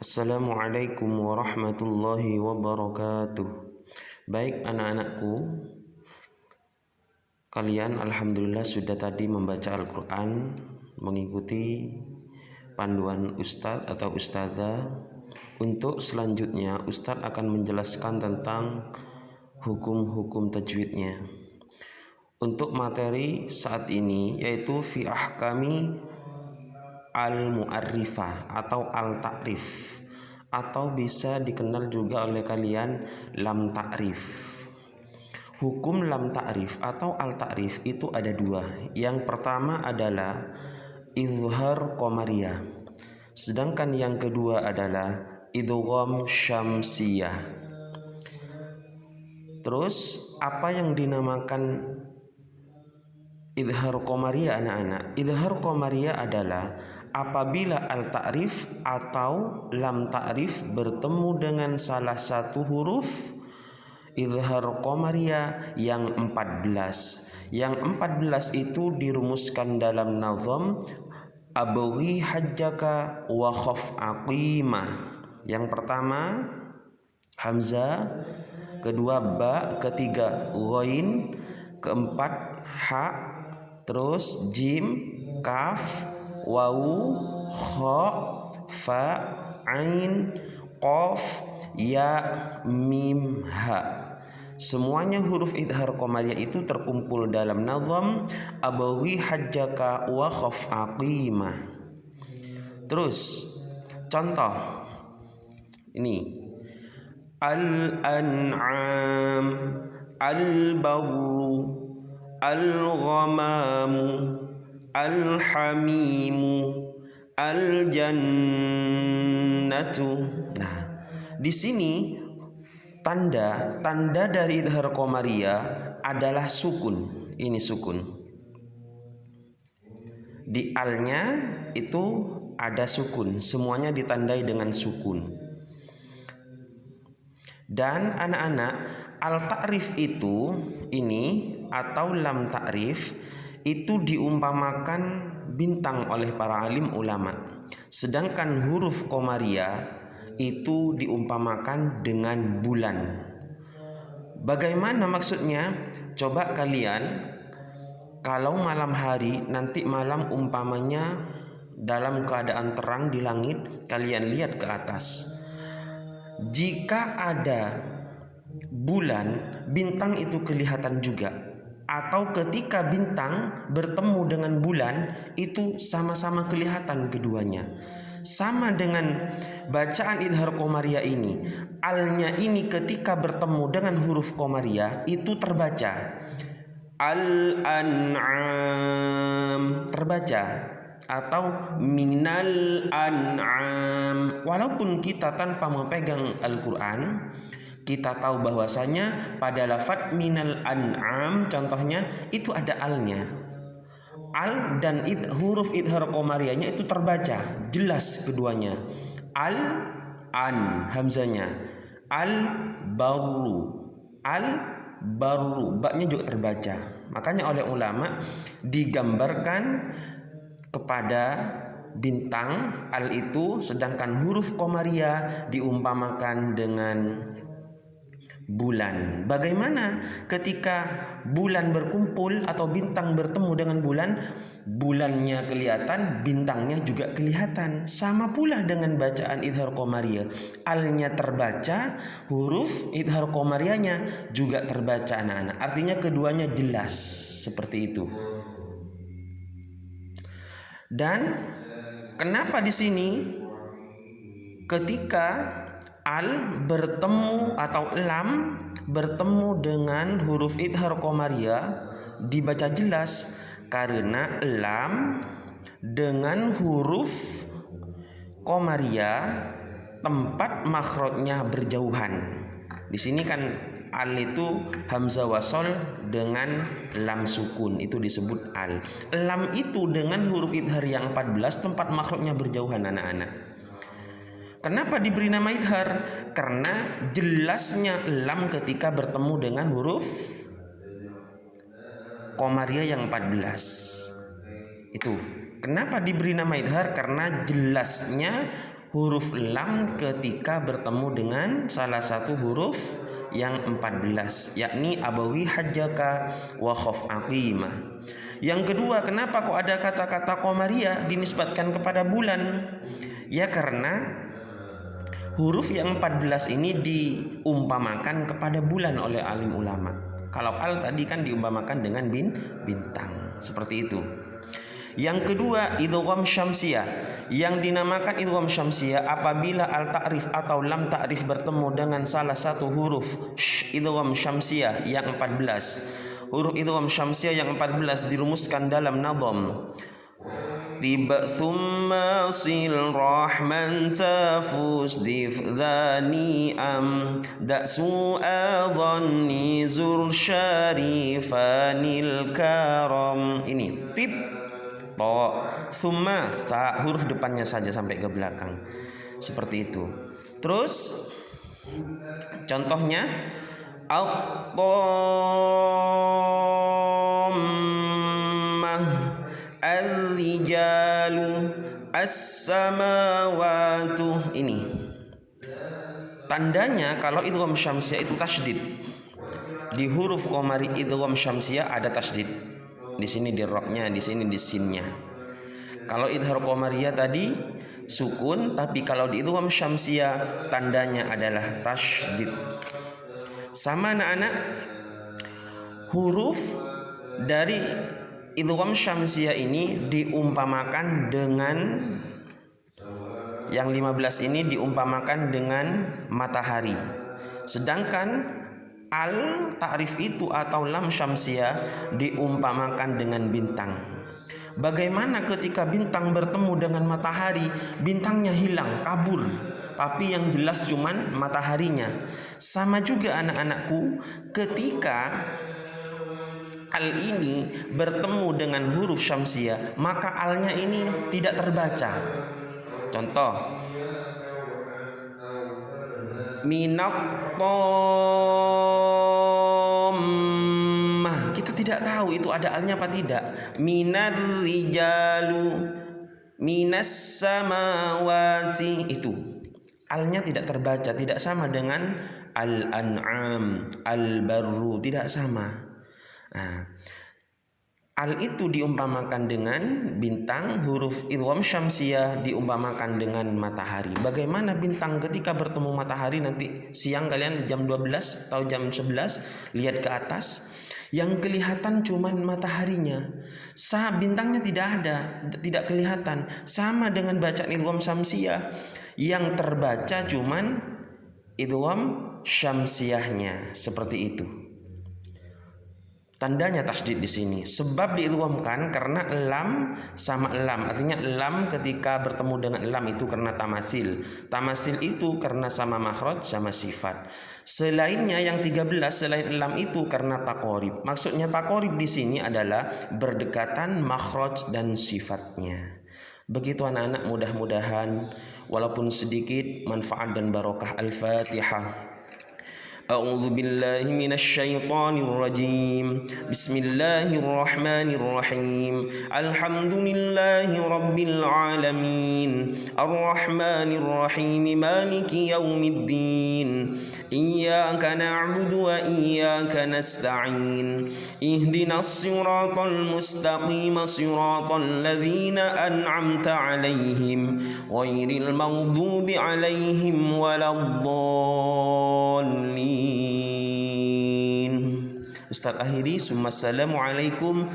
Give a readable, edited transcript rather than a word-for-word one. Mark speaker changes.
Speaker 1: Assalamualaikum warahmatullahi wabarakatuh. Baik anak-anakku, kalian alhamdulillah sudah tadi membaca Al-Quran, mengikuti panduan ustadz atau ustadzah. Untuk selanjutnya ustadz akan menjelaskan tentang hukum-hukum tajwidnya. Untuk materi saat ini yaitu fi ahkami al-mu'arrifah atau al-ta'rif, atau bisa dikenal juga oleh kalian lam ta'rif. Hukum lam ta'rif atau al-ta'rif itu ada dua. Yang pertama adalah izhar qamariyah, sedangkan yang kedua adalah idgham syamsiyah. Terus apa yang dinamakan izhar qamariyah anak-anak? Izhar qamariyah adalah apabila al-ta'rif atau lam ta'rif bertemu dengan salah satu huruf izhar qamariyah yang 14. Yang 14 itu dirumuskan dalam nazam abghi hajjaka wa khaf aqimah. Yang pertama hamzah, kedua ba, ketiga ghain, keempat ha, terus jim, kaf, wawu, kha, fa, ain, qaf, ya, mim, ha. Semuanya huruf idhar qamariyah itu terkumpul dalam nazam abghi hajjaka wa khaf aqimah. Terus contoh ini al-an'am, al-barru, al-ghamamu, al-hamimu, al-jannatu. Nah, di sini tanda dari idhar qamariyah adalah sukun. Ini sukun. Di alnya itu ada sukun, semuanya ditandai dengan sukun. Dan anak-anak, al-ta'rif itu ini atau lam ta'rif itu diumpamakan bintang oleh para alim ulama. Sedangkan huruf qamariyah itu diumpamakan dengan bulan. Bagaimana maksudnya? Coba kalian kalau malam hari, nanti malam umpamanya dalam keadaan terang di langit, kalian lihat ke atas. Jika ada bulan, bintang itu kelihatan juga. Atau ketika bintang bertemu dengan bulan, itu sama-sama kelihatan keduanya. Sama dengan bacaan idhar qamariyah ini, alnya ini ketika bertemu dengan huruf qamariyah itu terbaca. Al-an'am terbaca, atau minal an'am. Walaupun kita tanpa memegang Al-Quran, kita tahu bahwasanya pada lafadz minal an'am contohnya itu ada alnya. Al dan huruf idhar qamariyahnya itu terbaca jelas keduanya. Al, an hamzanya, al barru, al barru, baknya juga terbaca. Makanya oleh ulama digambarkan kepada bintang al itu, sedangkan huruf qamariyah diumpamakan dengan bulan. Bagaimana ketika bulan berkumpul atau bintang bertemu dengan bulan, bulannya kelihatan, bintangnya juga kelihatan. Sama pula dengan bacaan idhar qamariyah, alnya terbaca, huruf idhar qamariyahnya juga terbaca anak-anak. Artinya keduanya jelas seperti itu. Dan kenapa di sini ketika al bertemu atau lam bertemu dengan huruf idhar qamariyah dibaca jelas? Karena lam dengan huruf qamariyah tempat makhrajnya berjauhan. Di sini kan al itu hamzah wasol dengan lam sukun, itu disebut al. Lam itu dengan huruf idhar yang 14 tempat makhrajnya berjauhan anak-anak. Kenapa diberi nama idhar? Karena jelasnya lam ketika bertemu dengan huruf qamariyah yang 14. Itu. Kenapa diberi nama idhar? Karena jelasnya huruf lam ketika bertemu dengan salah satu huruf yang 14, yakni abawi hajjaka wa khaf aqimah. Yang kedua, kenapa kok ada kata-kata qamariyah dinisbatkan kepada bulan? Ya karena huruf yang 14 ini diumpamakan kepada bulan oleh alim ulama. Kalau al tadi kan diumpamakan dengan bintang, seperti itu. Yang kedua, idgham syamsiyah. Yang dinamakan idgham syamsiyah apabila al ta'rif atau lam ta'rif bertemu dengan salah satu huruf idgham syamsiyah yang 14. Huruf idgham syamsiyah yang 14 dirumuskan dalam nadham. Tiba thumma sil rahman tafus dif dhani am da su'a dhanni zur syarifanil karam. Ini tib to, summa sa, huruf depannya saja sampai ke belakang, seperti itu. Terus contohnya at-tammah, al-rijalu, as-samawatu. Ini tandanya kalau idgham syamsiyah itu tasydid. Di huruf qamari idgham syamsiyah ada tasydid. Di sini di roknya, di sini di sinnya. Kalau idhar qamariyah tadi sukun, tapi kalau di idgham syamsiyah tandanya adalah tasydid. Sama anak-anak, huruf dari idgham syamsiyah ini diumpamakan dengan yang 15 ini diumpamakan dengan matahari. Sedangkan al ta'rif itu atau lam syamsiyah diumpamakan dengan bintang. Bagaimana ketika bintang bertemu dengan matahari? Bintangnya hilang, kabur, tapi yang jelas cuman mataharinya. Sama juga anak-anakku, ketika al ini bertemu dengan huruf syamsiyah, maka alnya ini tidak terbaca. Contoh, minat tammah, kita tidak tahu itu ada alnya apa tidak. Minar rijalu, minas samawati, itu alnya tidak terbaca, tidak sama dengan al-an'am, al-barru, tidak sama. Nah, al itu diumpamakan dengan bintang, huruf idgham syamsiyah diumpamakan dengan matahari. Bagaimana bintang ketika bertemu matahari? Nanti siang kalian jam 12 atau jam 11 lihat ke atas, yang kelihatan cuman mataharinya. Bintangnya tidak ada, tidak kelihatan. Sama dengan bacaan idgham syamsiyah, yang terbaca cuman idgham syamsiyahnya, seperti itu. Tandanya tasydid di sini, sebab diidghamkan karena lam sama lam. Artinya lam ketika bertemu dengan lam itu karena tamasil. Tamasil itu karena sama makhraj sama sifat. Selainnya yang 13 selain lam itu karena taqorib. Maksudnya taqorib di sini adalah berdekatan makhraj dan sifatnya. Begitu anak-anak, mudah-mudahan walaupun sedikit manfaat dan barokah. Al-Fatihah. أعوذ بالله من الشيطان الرجيم بسم الله الرحمن الرحيم الحمد لله رب العالمين الرحمن الرحيم مالك يوم الدين إياك نعبد وإياك نستعين اهدنا الصراط المستقيم صراط الذين أنعمت عليهم غير المغضوب عليهم ولا الضالين. Ustaz akhiri, Assalamualaikum